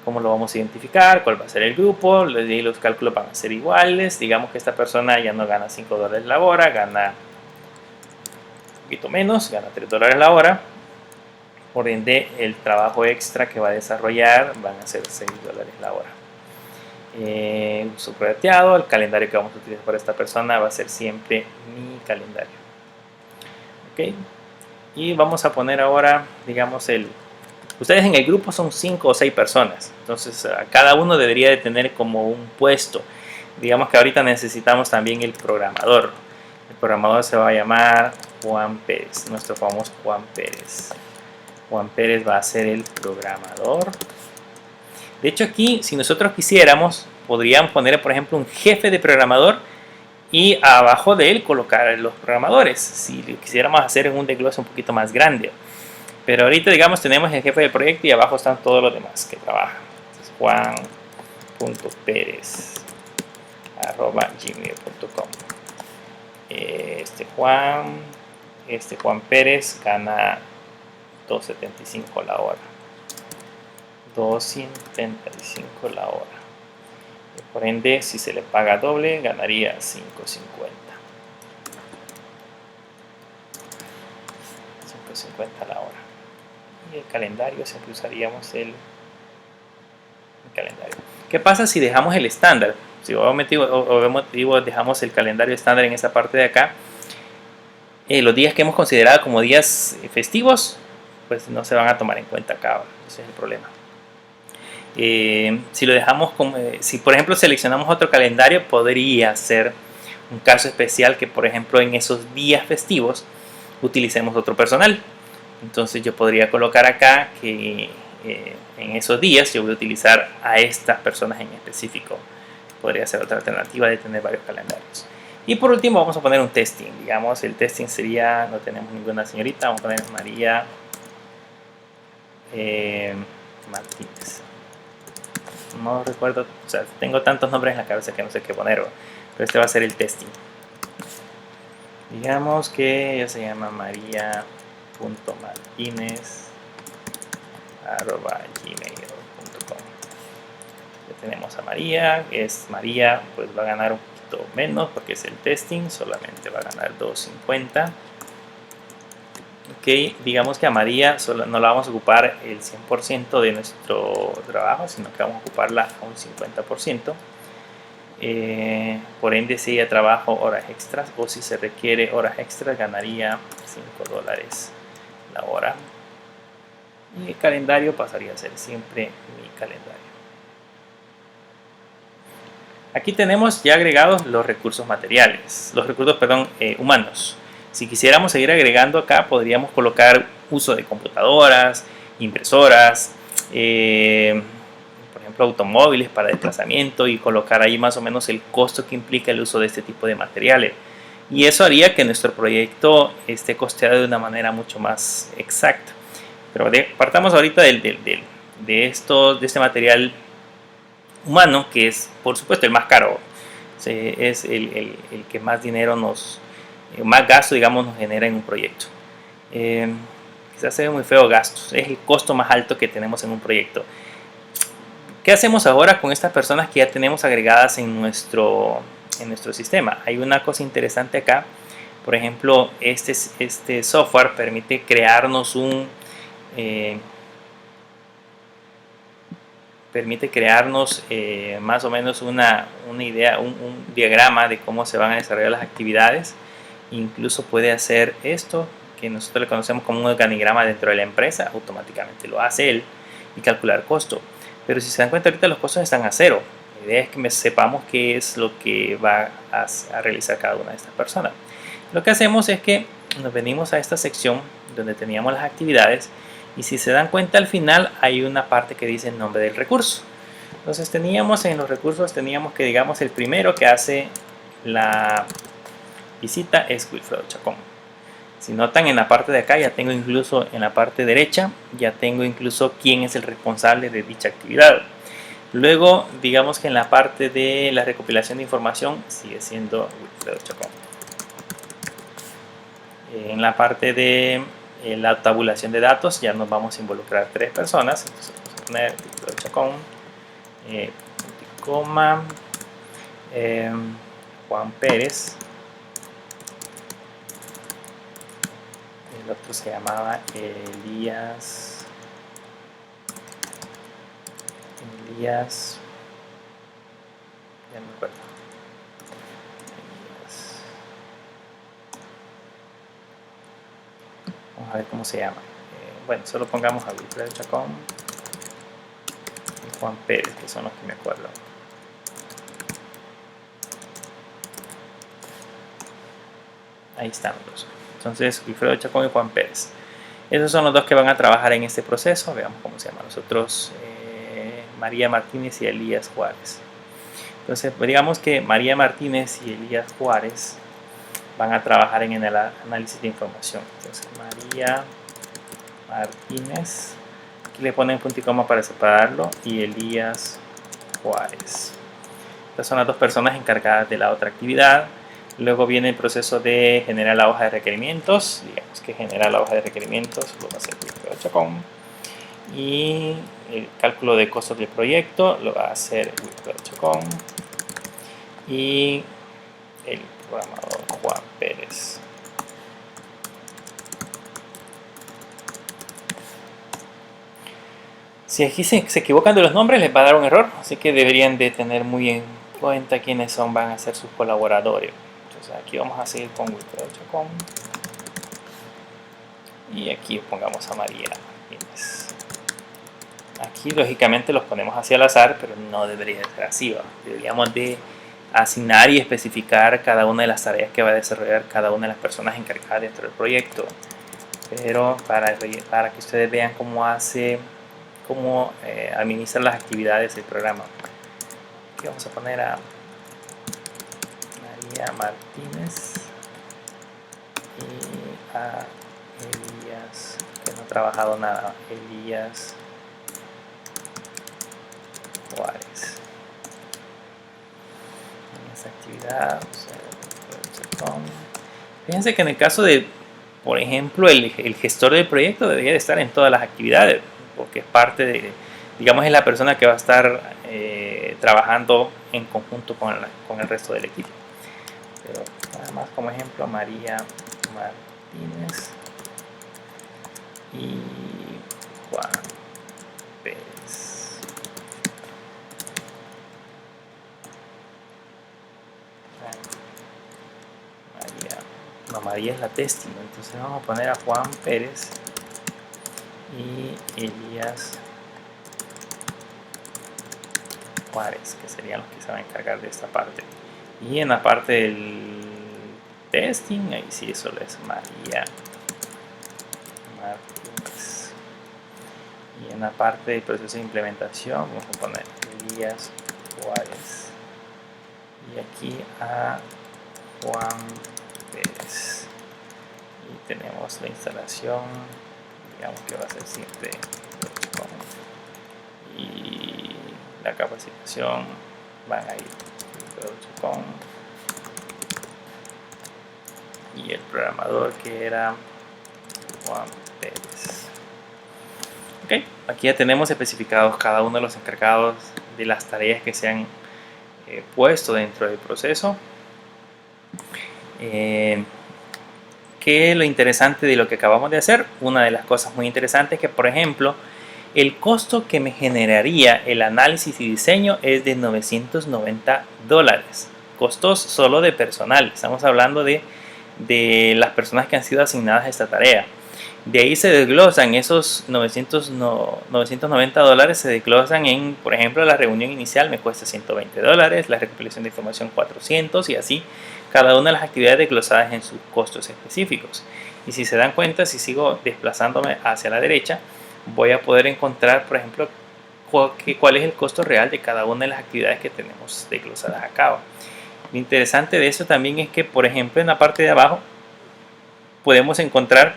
Speaker 1: ¿Cómo lo vamos a identificar? ¿Cuál va a ser el grupo? Los cálculos van a ser iguales. Digamos que esta persona ya no gana $5 la hora, gana un poquito menos, gana $3 la hora. Por ende, el trabajo extra que va a desarrollar van a ser $6 la hora. Uso prorrateado, el calendario que vamos a utilizar para esta persona va a ser siempre mi calendario. Ok, y vamos a poner ahora, digamos, ustedes en el grupo son 5 o 6 personas, entonces cada uno debería de tener como un puesto. Digamos que ahorita necesitamos también el programador. El programador se va a llamar Juan Pérez, nuestro famoso Juan Pérez. Juan Pérez va a ser el programador. De hecho aquí, si nosotros quisiéramos, podríamos poner, por ejemplo, un jefe de programador y abajo de él colocar los programadores, si lo quisiéramos hacer en un desglose un poquito más grande. Pero ahorita, digamos, tenemos el jefe del proyecto y abajo están todos los demás que trabajan. Juan.perez@gmail.com. Juan Pérez gana $2.75 la hora. $2.75 la hora. Por ende, si se le paga doble, ganaría $5.50. $5.50 la hora. Y el calendario, siempre usaríamos el calendario. ¿Qué pasa si dejamos el estándar? Si dejamos el calendario estándar en esa parte de acá, los días que hemos considerado como días festivos, pues no se van a tomar en cuenta acá. Ese es el problema. Si lo dejamos como, si por ejemplo seleccionamos otro calendario, podría ser un caso especial que, por ejemplo, en esos días festivos utilicemos otro personal. Entonces yo podría colocar acá que en esos días yo voy a utilizar a estas personas en específico. Podría ser otra alternativa de tener varios calendarios. Y por último vamos a poner un testing. Digamos, el testing sería, no tenemos ninguna señorita, vamos a poner María Martínez. No recuerdo, o sea, tengo tantos nombres en la cabeza que no sé qué poner, pero este va a ser el testing. Digamos que ella se llama maria.martinez@gmail.com. Ya tenemos a María, María, pues va a ganar un poquito menos porque es el testing, solamente va a ganar $2.50. que digamos que a María solo no la vamos a ocupar el 100% de nuestro trabajo, sino que vamos a ocuparla a un 50%. Por ende, si ella trabaja horas extras o si se requiere horas extras, ganaría $5 la hora. Y el calendario pasaría a ser siempre mi calendario. Aquí tenemos ya agregados los recursos materiales, los recursos, humanos. Si quisiéramos seguir agregando acá, podríamos colocar uso de computadoras, impresoras, por ejemplo, automóviles para desplazamiento y colocar ahí más o menos el costo que implica el uso de este tipo de materiales. Y eso haría que nuestro proyecto esté costeado de una manera mucho más exacta. Pero partamos ahorita de este material humano, que es por supuesto el más caro, es el que más dinero más gasto, digamos, nos genera en un proyecto. Quizás se ve muy feo gastos, es el costo más alto que tenemos en un proyecto. ¿Qué hacemos ahora con estas personas que ya tenemos agregadas en nuestro sistema? Hay una cosa interesante acá. Por ejemplo, este software permite crearnos más o menos una idea, un diagrama de cómo se van a desarrollar las actividades. Incluso puede hacer esto, que nosotros le conocemos como un organigrama dentro de la empresa, automáticamente lo hace él, y calcular costo. Pero si se dan cuenta, ahorita los costos están a cero. La idea es que sepamos qué es lo que va a realizar cada una de estas personas. Lo que hacemos es que nos venimos a esta sección donde teníamos las actividades, y si se dan cuenta, al final hay una parte que dice el nombre del recurso. Entonces teníamos en los recursos, teníamos que, digamos, el primero que hace la visita es Wilfredo Chacón. Si notan, en la parte de acá ya tengo incluso, en la parte derecha ya tengo incluso quién es el responsable de dicha actividad. Luego, digamos que en la parte de la recopilación de información sigue siendo Wilfredo Chacón. En la parte de la tabulación de datos ya nos vamos a involucrar 3 personas. Entonces vamos a poner Wilfredo Chacón, coma, Juan Pérez. El otro se llamaba Elías, ya no me acuerdo. Vamos a ver cómo se llama. Bueno, solo pongamos a Wilfredo Chacón y Juan Pérez, que son los que me acuerdo. Ahí están los dos. Entonces, Wilfredo Chacón y Juan Pérez. Esos son los dos que van a trabajar en este proceso. Veamos cómo se llaman los otros. María Martínez y Elías Juárez. Entonces, digamos que María Martínez y Elías Juárez van a trabajar en el análisis de información. Entonces, María Martínez, aquí le ponen punto y coma para separarlo, y Elías Juárez. Estas son las dos personas encargadas de la otra actividad. Luego viene el proceso de generar la hoja de requerimientos. Digamos que generar la hoja de requerimientos lo va a hacer Wilfredo Chacón. Y el cálculo de costos del proyecto lo va a hacer Wilfredo Chacón. Y el programador Juan Pérez. Si aquí se equivocan de los nombres, les va a dar un error. Así que deberían de tener muy en cuenta quiénes van a ser sus colaboradores. Entonces aquí vamos a seguir con Wilfredo Chacón. Y aquí pongamos a María Martínez. Aquí lógicamente los ponemos hacia el azar, pero no debería ser así. Deberíamos de asignar y especificar cada una de las tareas que va a desarrollar cada una de las personas encargadas dentro del proyecto. Pero para que ustedes vean cómo administra las actividades del programa. Aquí vamos a poner a María Martínez y a Elías, que no ha trabajado nada, Elías Juárez. En esta actividad, fíjense que en el caso de, por ejemplo, el gestor del proyecto debería de estar en todas las actividades, porque es parte de, digamos, es la persona que va a estar trabajando en conjunto con el resto del equipo. Pero nada más como ejemplo, María Martínez y Juan Pérez. María. No, María es la testigo, entonces vamos a poner a Juan Pérez y Elías Juárez, que serían los que se van a encargar de esta parte. Y en la parte del testing, ahí sí solo es María Martínez. Y en la parte del proceso de implementación vamos a poner Elías Juárez. Y aquí a Juan Pérez. Y tenemos la instalación, digamos que va a ser siempre y la capacitación van a ir y el programador que era Juan Pérez. Ok, aquí ya tenemos especificados cada uno de los encargados de las tareas que se han puesto dentro del proceso. ¿Qué es lo interesante de lo que acabamos de hacer? Una de las cosas muy interesantes es que, por ejemplo, el costo que me generaría el análisis y diseño es de $990. Costos solo de personal. Estamos hablando de las personas que han sido asignadas a esta tarea. De ahí se desglosan esos $990, se desglosan en, por ejemplo, la reunión inicial me cuesta $120, la recopilación de información 400 y así cada una de las actividades desglosadas en sus costos específicos. Y si se dan cuenta, si sigo desplazándome hacia la derecha, voy a poder encontrar, por ejemplo, cuál es el costo real de cada una de las actividades que tenemos desglosadas a cabo. Lo interesante de eso también es que, por ejemplo, en la parte de abajo podemos encontrar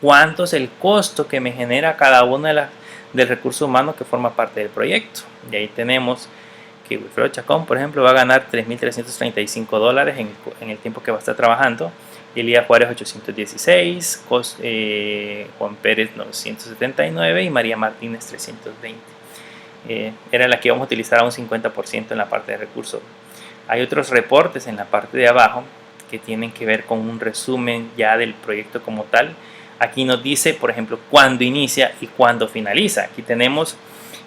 Speaker 1: cuánto es el costo que me genera cada una del recurso humano que forma parte del proyecto. Y ahí tenemos que Wilfredo Chacón, por ejemplo, va a ganar $3.335 en el tiempo que va a estar trabajando. Elías Juárez 816, Juan Pérez 979 y María Martínez 320. Era la que vamos a utilizar a un 50% en la parte de recursos. Hay otros reportes en la parte de abajo que tienen que ver con un resumen ya del proyecto como tal. Aquí nos dice, por ejemplo, cuándo inicia y cuándo finaliza. Aquí tenemos,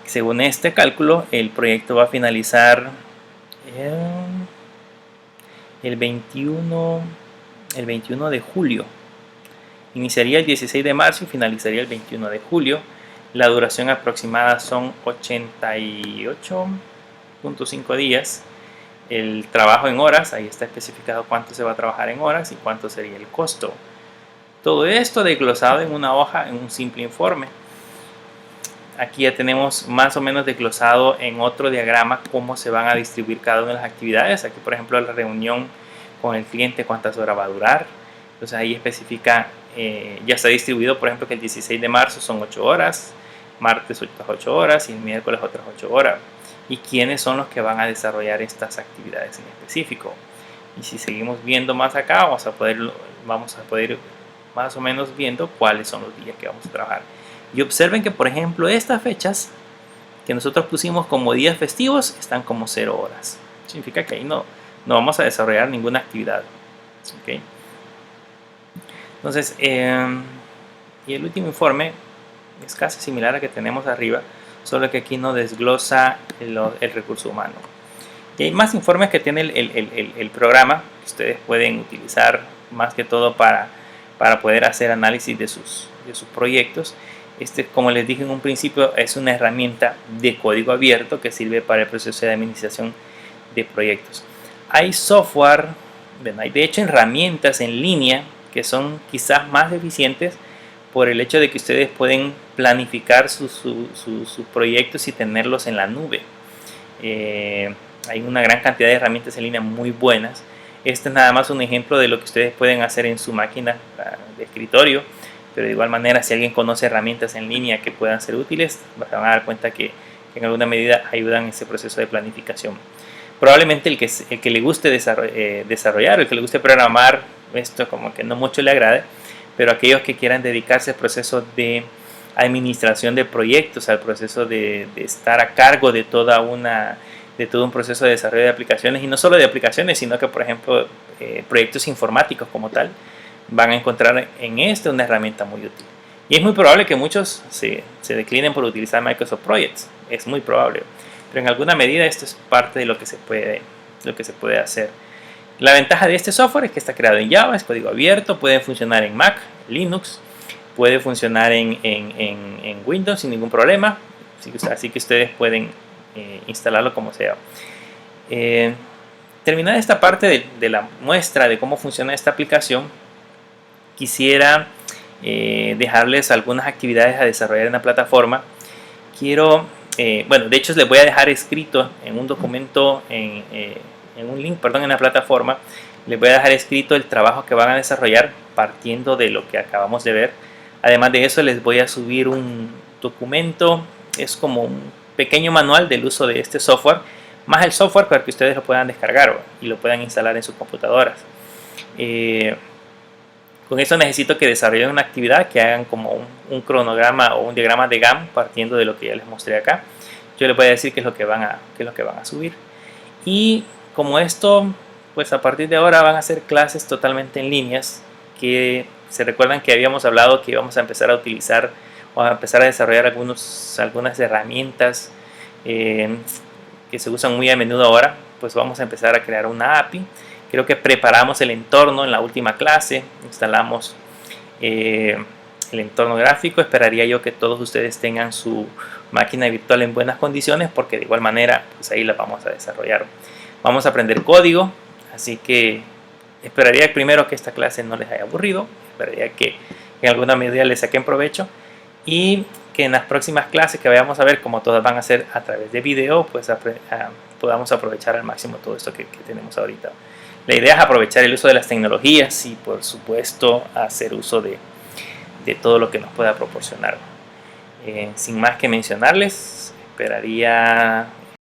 Speaker 1: según este cálculo, el proyecto va a finalizar el 21 de julio. Iniciaría el 16 de marzo y finalizaría el 21 de julio. La duración aproximada son 88.5 días. El trabajo en horas, ahí está especificado cuánto se va a trabajar en horas y cuánto sería el costo. Todo esto desglosado en una hoja, en un simple informe. Aquí ya tenemos más o menos desglosado en otro diagrama cómo se van a distribuir cada una de las actividades. Aquí, por ejemplo, la reunión con el cliente, cuántas horas va a durar. Entonces ahí especifica, ya está distribuido, por ejemplo, que el 16 de marzo son 8 horas, martes otras 8 horas y el miércoles otras 8 horas. Y quiénes son los que van a desarrollar estas actividades en específico. Y si seguimos viendo más acá, vamos a poder más o menos viendo cuáles son los días que vamos a trabajar. Y observen que, por ejemplo, estas fechas que nosotros pusimos como días festivos están como 0 horas. Significa que ahí no vamos a desarrollar ninguna actividad. ¿Okay? Entonces, y el último informe es casi similar al que tenemos arriba, solo que aquí no desglosa el recurso humano. Y hay más informes que tiene el programa que ustedes pueden utilizar más que todo para poder hacer análisis de sus proyectos. Como les dije en un principio, es una herramienta de código abierto que sirve para el proceso de administración de proyectos. Hay software, hay de hecho herramientas en línea que son quizás más eficientes por el hecho de que ustedes pueden planificar sus proyectos y tenerlos en la nube. Hay una gran cantidad de herramientas en línea muy buenas. Este es nada más un ejemplo de lo que ustedes pueden hacer en su máquina de escritorio, pero de igual manera, si alguien conoce herramientas en línea que puedan ser útiles, van a dar cuenta que en alguna medida ayudan en ese proceso de planificación. Probablemente el que le guste desarrollar, el que le guste programar, esto como que no mucho le agrade, pero aquellos que quieran dedicarse al proceso de administración de proyectos, al proceso de estar a cargo de todo un proceso de desarrollo de aplicaciones, y no solo de aplicaciones, sino que, por ejemplo, proyectos informáticos como tal, van a encontrar en una herramienta muy útil. Y es muy probable que muchos se declinen por utilizar Microsoft Projects, es muy probable, pero en alguna medida esto es parte de lo que se puede hacer. La ventaja de este software es que está creado en Java, es código abierto, puede funcionar en Mac, Linux, puede funcionar en Windows sin ningún problema, así que ustedes pueden instalarlo como sea. Terminada esta parte de la muestra de cómo funciona esta aplicación, quisiera dejarles algunas actividades a desarrollar en la plataforma. Bueno, de hecho les voy a dejar escrito en un documento, en un link, perdón, en la plataforma, les voy a dejar escrito el trabajo que van a desarrollar partiendo de lo que acabamos de ver. Además de eso, les voy a subir un documento, es como un pequeño manual del uso de este software, más el software para que ustedes lo puedan descargar y lo puedan instalar en sus computadoras. Con eso necesito que desarrollen una actividad, que hagan como un cronograma o un diagrama de Gantt partiendo de lo que ya les mostré acá. Yo les voy a decir qué es lo que van a subir. Y como esto, pues a partir de ahora van a ser clases totalmente en líneas, que se recuerdan que habíamos hablado que íbamos a empezar a utilizar o a empezar a desarrollar algunas herramientas que se usan muy a menudo ahora. Pues vamos a empezar a crear una API. Creo que preparamos el entorno en la última clase, instalamos el entorno gráfico. Esperaría yo que todos ustedes tengan su máquina virtual en buenas condiciones, porque de igual manera pues ahí la vamos a desarrollar. Vamos a aprender código, así que esperaría primero que esta clase no les haya aburrido, esperaría que en alguna medida les saquen provecho y que en las próximas clases que vayamos a ver, como todas van a ser a través de video, pues podamos aprovechar al máximo todo esto que tenemos ahorita. La idea es aprovechar el uso de las tecnologías y por supuesto hacer uso de todo lo que nos pueda proporcionar. Sin más que mencionarles, esperaría